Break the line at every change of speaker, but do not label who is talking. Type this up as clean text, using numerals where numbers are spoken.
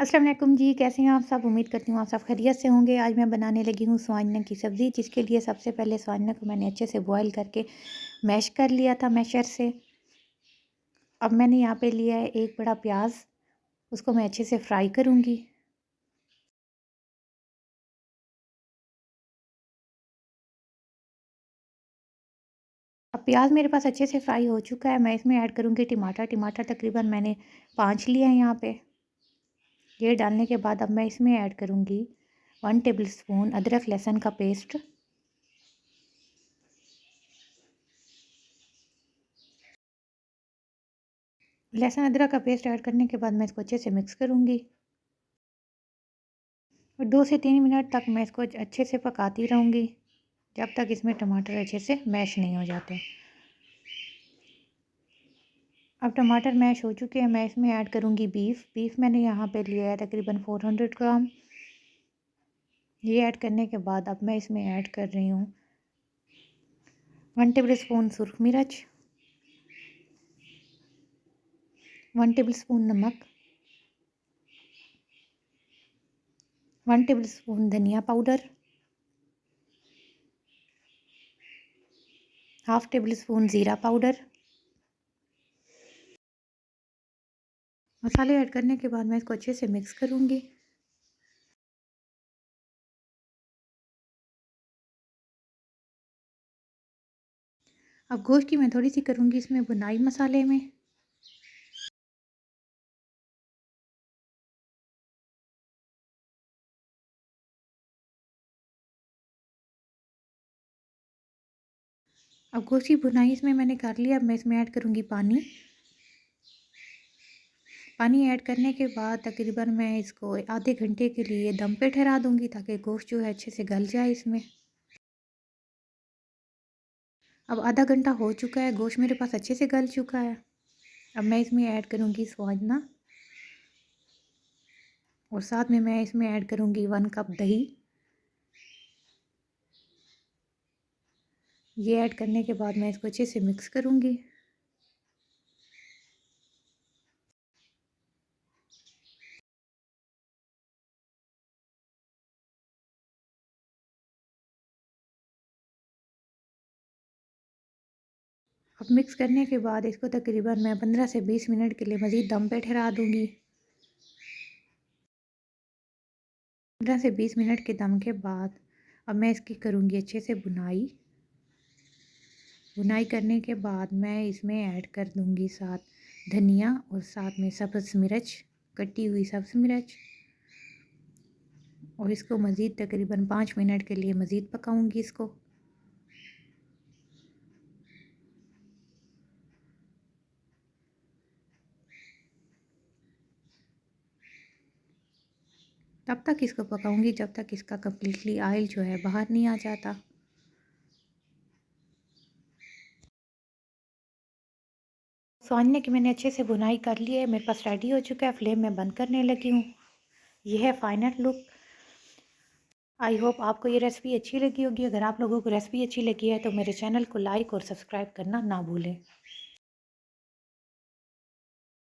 अस्सलाम वालेकुम जी, कैसे हैं आप सब? उम्मीद करती हूँ आप सब खैरियत से होंगे। आज मैं बनाने लगी हूँ स्वांजना की सब्ज़ी, जिसके लिए सबसे पहले स्वांजना को मैंने अच्छे से बॉईल करके मैश कर लिया था मैशर से। अब मैंने यहाँ पे लिया है एक बड़ा प्याज, उसको मैं अच्छे से फ्राई करूँगी। अब प्याज मेरे पास अच्छे से फ्राई हो चुका है, मैं इसमें ऐड करूँगी टमाटर। टमाटर तकरीबन मैंने 5 लिए हैं यहाँ पे। ये डालने के बाद अब मैं इसमें ऐड करूँगी 1 टेबल स्पून अदरक लहसुन का पेस्ट। लहसुन अदरक का पेस्ट ऐड करने के बाद मैं इसको अच्छे से मिक्स करूँगी और 2 से 3 मिनट तक मैं इसको अच्छे से पकाती रहूँगी, जब तक इसमें टमाटर अच्छे से मैश नहीं हो जाते। अब टमाटर मैश हो चुके हैं, मैं इसमें ऐड करूँगी बीफ मैंने यहाँ पे लिया है तकरीबन 400 ग्राम। ये ऐड करने के बाद अब मैं इसमें ऐड कर रही हूँ 1 टेबल स्पून सुरख मिर्च, 1 टेबल स्पून नमक, 1 टेबल स्पून धनिया पाउडर, हाफ़ टेबल स्पून ज़ीरा पाउडर। मसाले ऐड करने के बाद मैं इसको अच्छे से मिक्स करूँगी। अब गोश्त की मैं थोड़ी सी करूँगी इसमें बुनाई मसाले में। अब गोश्त की भुनाई इसमें मैंने कर लिया। अब मैं इसमें ऐड करूँगी पानी। पानी ऐड करने के बाद तकरीबन मैं इसको आधे घंटे के लिए दम पे ठहरा दूँगी, ताकि गोश्त जो है अच्छे से गल जाए इसमें। अब आधा घंटा हो चुका है, गोश्त मेरे पास अच्छे से गल चुका है। अब मैं इसमें ऐड करूँगी स्वांजना और साथ में मैं इसमें ऐड करूँगी 1 कप दही। ये ऐड करने के बाद मैं इसको अच्छे से मिक्स करूँगी। अब मिक्स करने के बाद इसको तकरीबन मैं 15 से 20 मिनट के लिए मज़ीद दम पे ठहरा दूँगी। 15 से 20 मिनट के दम के बाद अब मैं इसकी करूँगी अच्छे से बुनाई। बुनाई करने के बाद मैं इसमें ऐड कर दूँगी साथ धनिया और साथ में सब्ज़ मिर्च, कटी हुई सब्ज़ मिर्च, और इसको मज़ीद तकरीबन 5 मिनट के लिए मज़ीद पकाऊँगी इसको। तब तक इसको पकाऊँगी जब तक इसका कम्प्लीटली ऑयल जो है बाहर नहीं आ जाता। स्वांजने की मैंने अच्छे से बुनाई कर ली है, मेरे पास रेडी हो चुका है। फ्लेम मैं बंद करने लगी हूँ। यह है फाइनल लुक। आई होप आपको ये रेसिपी अच्छी लगी होगी। अगर आप लोगों को रेसिपी अच्छी लगी है तो मेरे चैनल को लाइक और सब्सक्राइब करना ना भूलें।